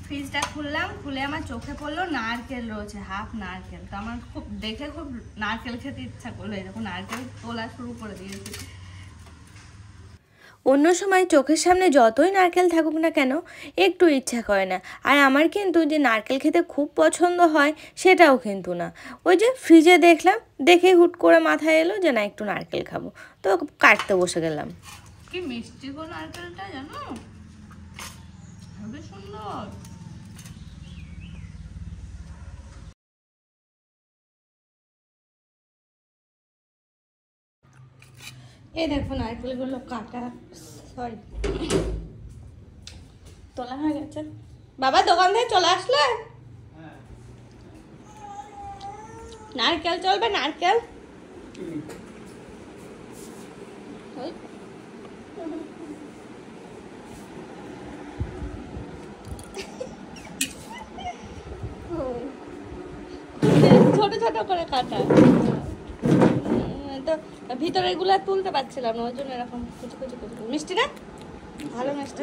ফ্রিজটা খুললাম, খুলে আমার চোখে পড়লো নারকেল রয়েছে, হাফ নারকেল। তো আমার খুব দেখে খুব নারকেল খেতে ইচ্ছা করলো, এরকম নারকেল তোলা শুরু করে দিয়েছি। অন্য সময় চোখের সামনে যতই নারকেল থাকুক না কেন একটু ইচ্ছা করে না। আর আমার কিন্তু যে নারকেল খেতে খুব পছন্দ হয় সেটাও কিন্তু না। ওই যে ফ্রিজে দেখলাম, দেখে হুট করে মাথায় এলো যে না একটু নারকেল খাবো, তো কাটতে বসে গেলাম। কি মিষ্টি গো নারকেলটা, জানো, খুবই সুন্দর। এই দেখো নারকেলগুলো কাটা, সরি তোলা হয়ে গেছে। বাবা দোকান থেকে চলে আসলে? নারকেল চলবে? নারকেল ছোট ছোট করে কাটা, তো ভিতরের গুলা তুলতে পারছিলাম না, ওই জন্য এরকম কুচি কুচি কুচি। মিষ্টি না? ভালো মিষ্টি।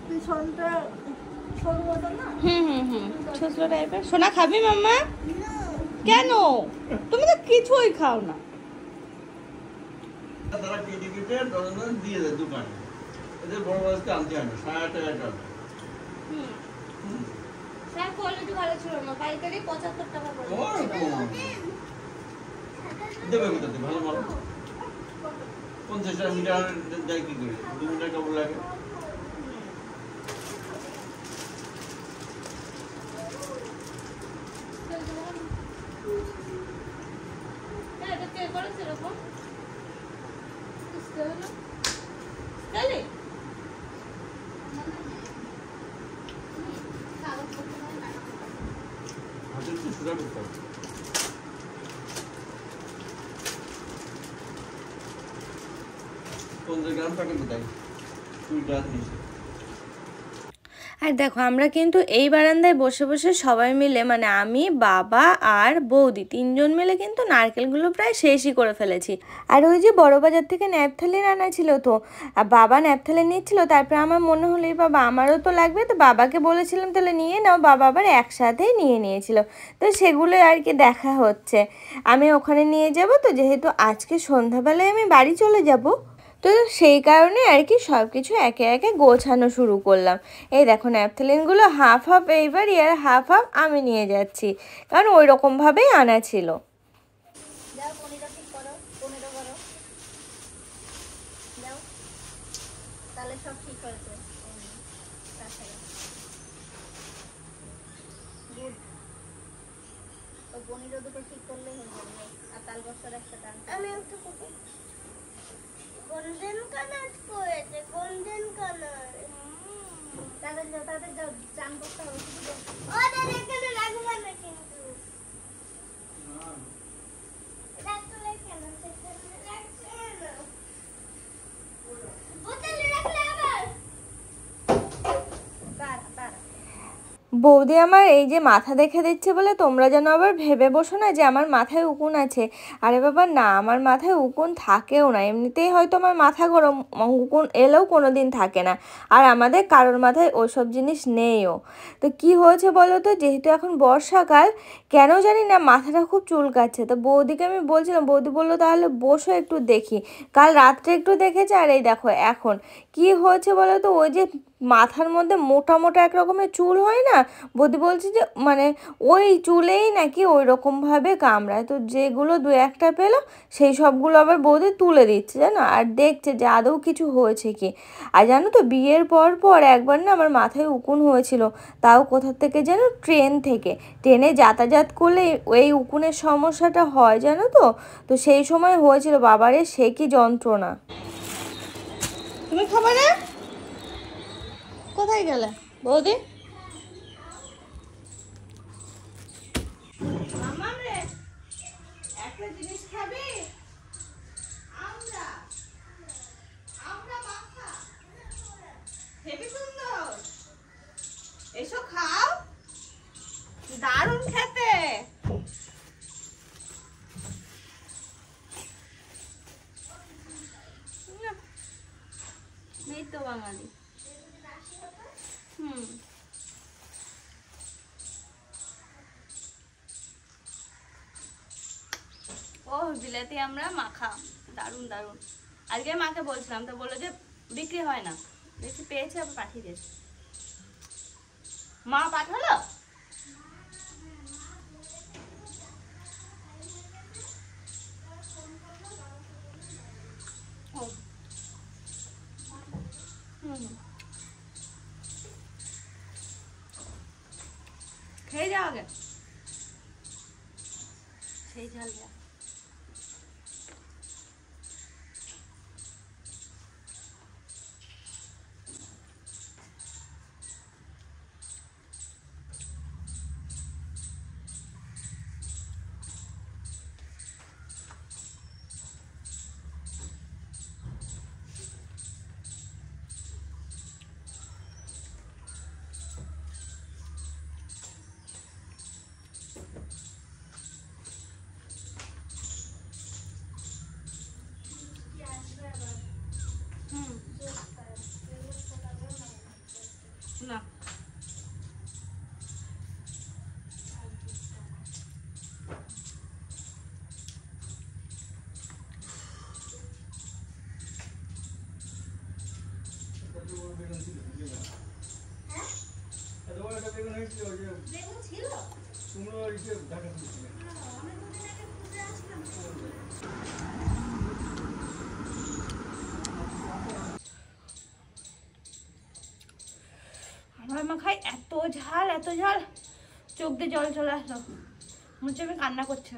পিছনটা সরু মতো না? ছুসলো টাইপের। সোনা খাবি মাম্মা? কেন? তুমি তো কিছুই খাও না। তারা কেটে কেটে ডজন দিয়ে দেয় দোকানে, এদের বড় মাছকে আনতে হয় না, 60 টাকা। স্যার কোয়ালিটি ভালো ছিল না, পাইকারি 75 টাকা করে দেবে কোথাতে ভালো মাল? 50 টাকা মিটার দেয় কি করে? 2 মিটার কাপড় লাগে। এটা কে করেছে এরকম? হাতের তো সুরা করতে হবে। 50 গ্রাম প্যাকেট দেয় 2 টাকা নিচে। আর দেখো আমরা কিন্তু এই বারান্দায় বসে বসে সবাই মিলে, মানে আমি, বাবা আর বৌদি, তিনজন মিলে কিন্তু নারকেলগুলো প্রায় শেষই করে ফেলেছি। আর ওই যে বড় বাজার থেকে ন্যাপথালিন আনা ছিল, তো বাবা ন্যাপথালিন নিচ্ছিল, তারপরে আমার মনে হলো এই বাবা আমারও তো লাগবে, তো বাবাকে বলেছিলাম তাহলে নিয়ে নাও, বাবা আবার একসাথেই নিয়ে নিয়েছিল। তো সেগুলো আর কি দেখা হচ্ছে। আমি ওখানে নিয়ে যাব, তো যেহেতু আজকে সন্ধ্যাবেলায় আমি বাড়ি চলে যাব, তো সেই কারণে আর কি সব কিছু একে একে গোছানো শুরু করলাম। এই দেখো ন্যাপথলিনগুলো হাফ হাফ এইবারই আর হাফ হাফ আমি নিয়ে যাচ্ছি, কারণ ওই রকমভাবেই আনা ছিল। দাও পনিরটা ঠিক করো, পনিরটা করো দাও, তাহলে সব ঠিক হয়েছে। গুড, ওই পনিরও দুটো ঠিক করলে হয়ে যাবে। আর তাল বস্তার একটা টান, আমি একটা গোল্ডেন কালার করেছে, গোল্ডেন কালার। তাদের যাও, তাদের যাও, চান করতে হবে। ওদের এখানে রাখবে না কিন্তু, রাখলে কেন? সেখানে রাখছে না, বোতলে রাখলে আবার তারা তারা। বৌদি আমার এই যে মাথা দেখে দিচ্ছে বলে তোমরা যেন আবার ভেবে বসো না যে আমার মাথায় উকুন আছে। আরে বাবা না, আমার মাথায় উকুন থাকেও না, এমনিতেই হয়তো আমার মাথা গরম, উকুন এলেও কোনো দিন থাকে না। আর আমাদের কারোর মাথায় ওইসব জিনিস নেইও। তো কি হয়েছে বলো তো, যেহেতু এখন বর্ষাকাল, কেন জানি না মাথাটা খুব চুলকাচ্ছে। তো বৌদিকে আমি বলছিলাম, বৌদি বললো তাহলে বসো একটু দেখি। কাল রাত্রে একটু দেখেছে, আর এই দেখো এখন কি হয়েছে বলো তো, ওই যে মাথার মধ্যে মোটা মোটা এক রকমের চুল হয় না, বৌদি বলছে যে মানে ওই চুলেই নাকি ওই রকমভাবে কামড়ায়। তো যেগুলো দু একটা পেলো সেই সবগুলো আবার বৌদি তুলে দিচ্ছে জানো, আর দেখছে যে আদৌ কিছু হয়েছে কি। আর জানো তো বিয়ের পর পর একবার না আমার মাথায় উকুন হয়েছিল, তাও কোথা থেকে যেন ট্রেন থেকে, ট্রেনে যাতায়াত করলে এই উকুনের সমস্যাটা হয় জানো তো। তো সেই সময় হয়েছিল, বাবারে সে কি যন্ত্রণা। তুমি খাবে না? কোথায় গেলে বৌদি? একটা জিনিস খাবি? আমরা আমরা মাখা হেবি সুন্দর, এসো খাও, দারুণ খেতে। এই তো বাঙালি। বিলাতি আমরা মাখা, দারুণ দারুণ। আজকে মাকে বলছিলাম তো বললো যে বিক্রি হয় না, দেখি পেয়েছে আবার পাঠিয়ে দিয়েছে। মা পাঠালো? খেয়ে যাও আগে, সেই ঝাল দেয়া। না আমার মা খাই এত ঝাল, এত ঝাল, চোখ দিয়ে জল চলে আসলো, মনে হচ্ছে আমি কান্না করছে।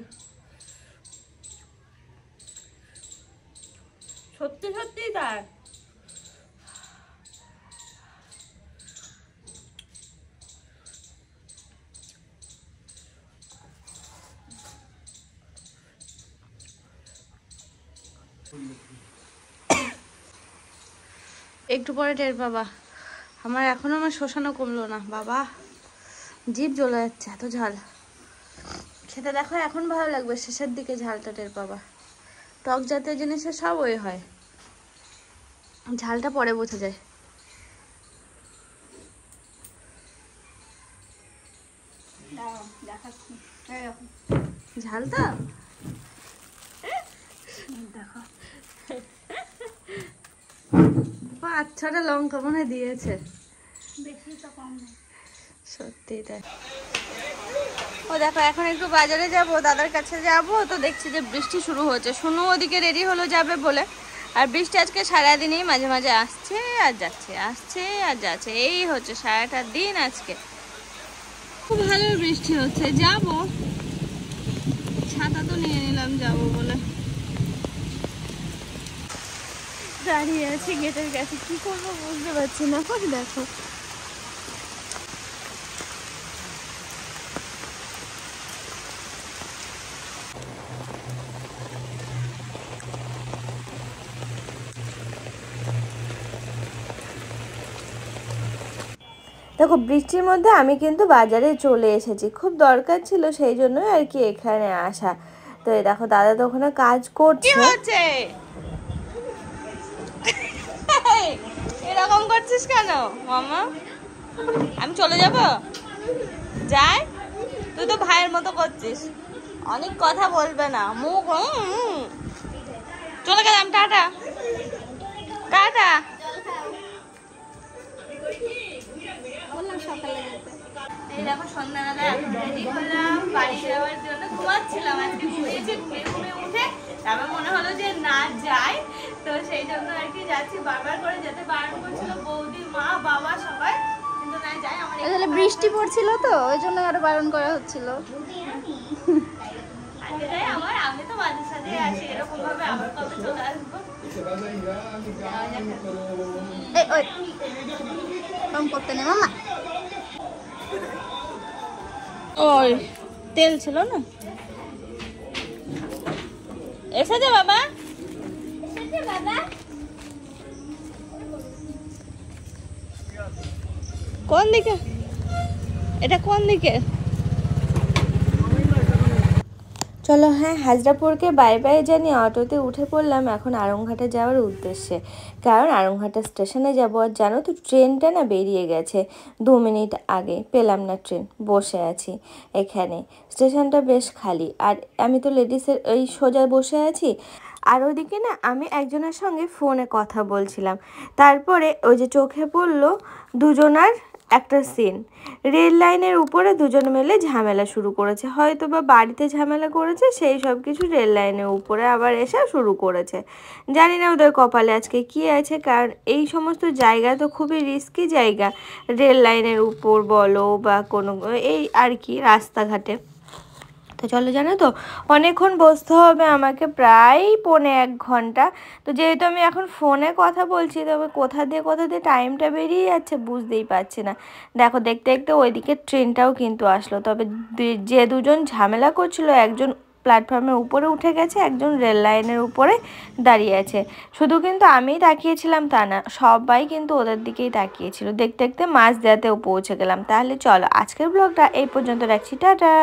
সত্যি সত্যি তার একটু পরে টের পাবা। আমার এখনো আমার শোষানো কমলো না বাবা, জিভ জ্বলে যাচ্ছে এত ঝাল। খেতে দেখো এখন ভালো লাগবে, শেষের দিকে ঝালটা টের পাবা। টক জাতীয় জিনিসের সব ওই হয়, ঝালটা পরে বোঝা যায়। ঝালটা দেখো, 5-6টা লঙ্কা মনে হয় দিয়েছে, বেশি তো কম নেই। সত্যি তাই। ও দেখো এখন একটু বাজারে যাব, দাদার কাছে যাব, তো দেখছি যে বৃষ্টি শুরু হচ্ছে। শুনু ওদিকে রেডি হলো যাবে বলে, আর বৃষ্টি আজকে সারাদিনই মাঝে মাঝে আসছে আর যাচ্ছে, আসছে আর যাচ্ছে, এই হচ্ছে সারাটা দিন আজকে। খুব ভালো বৃষ্টি হচ্ছে, যাব, ছাতা তো নিয়ে নিলাম যাব বলে। দাঁড়িয়ে আছি গেটের কাছে, কি করবো বুঝতে পারছি না। দেখো দেখো বৃষ্টির মধ্যে আমি কিন্তু বাজারে চলে এসেছি, খুব দরকার ছিল সেই জন্যই আর কি এখানে আসা। তো এই দেখো দাদা তো ওখানে কাজ করছে। এরকম করছিস কেন মামা? আমি চলে যাব, যাই, তুই তো ভাইয়ের মতো করছিস, অনেক কথা বলবে না, মুখ চলে গেলাম, টাটা টাটা। এই দেখো সন্ধ্যাবেলা এখন রেডি হলাম বাড়ি যাওয়ার জন্য, ঘুমাচ্ছিলাম আজকে, ঘুমিয়েছি, ঘুমিয়ে উঠে তারপর মনে হলো যে না যাই, তো সেই জন্য আর কি যাচ্ছি। বারবার করে যেতে বারণ করছিল বৌদি, মা, বাবা সবাই, কিন্তু না যাই। আমার আসলে বৃষ্টি পড়ছিল তো ওই জন্য আরো বারণ করা হচ্ছিল। আজকে যাই আমার, আমি তো মাঝে সাঝে আসি এরকম ভাবে, আবার কবে চলে আসবো। এই ওই কম করতে নেই মামা। ওই তেল ছিল না, এসেছে বাবা, কোন দিকে এটা, কোন দিকে? চলো হ্যাঁ, হাজরাপুরকে বাই বাই জানিয়ে অটোতে উঠে পড়লাম এখন আড়ংঘাটে যাওয়ার উদ্দেশ্যে। কারণ আড়ংঘাটা স্টেশনে যাবো। আর জানো তো ট্রেনটা না বেরিয়ে গেছে 2 মিনিট আগে, পেলাম না ট্রেন, বসে আছি এখানে। স্টেশনটা বেশ খালি আর আমি তো লেডিসের ওই সোজা বসে আছি। আর ওইদিকে না আমি একজনের সঙ্গে ফোনে কথা বলছিলাম, তারপরে ওই যে চোখে পড়লো দুজনার একটা সিন। রেল লাইনের উপরে দুজন মিলে ঝামেলা শুরু করেছে, হয়তো বা বাড়িতে ঝামেলা করেছে, সেই সব কিছু রেল লাইনের উপরে আবার এসে শুরু করেছে। জানি না ওদের কপালে আজকে কি আছে, কারণ এই সমস্ত জায়গা তো খুবই রিস্কি জায়গা, রেল লাইনের উপর বলো বা কোনো এই আর কি রাস্তাঘাটে। তো চলো, জানো তো অনেকক্ষণ বসতে হবে আমাকে, প্রায় 1.25 ঘন্টা। তো যেহেতু আমি এখন ফোনে কথা বলছি, তবে কোথা দিয়ে টাইমটা বেরিয়ে যাচ্ছে বুঝতেই পারছি না। দেখো দেখতে দেখতে ওইদিকে ট্রেনটাও কিন্তু আসলো। তবে যে দুজন ঝামেলা করছিল, একজন প্ল্যাটফর্মের উপরে উঠে গেছে, একজন রেল লাইনের উপরে দাঁড়িয়ে আছে। শুধু কিন্তু আমিই তাকিয়েছিলাম তা না, সবাই কিন্তু ওদের দিকেই তাকিয়েছিল। দেখতে দেখতে মাঝ দেয়াতেও পৌঁছে গেলাম। তাহলে চলো আজকের ব্লগটা এই পর্যন্ত রাখছি, টাটা।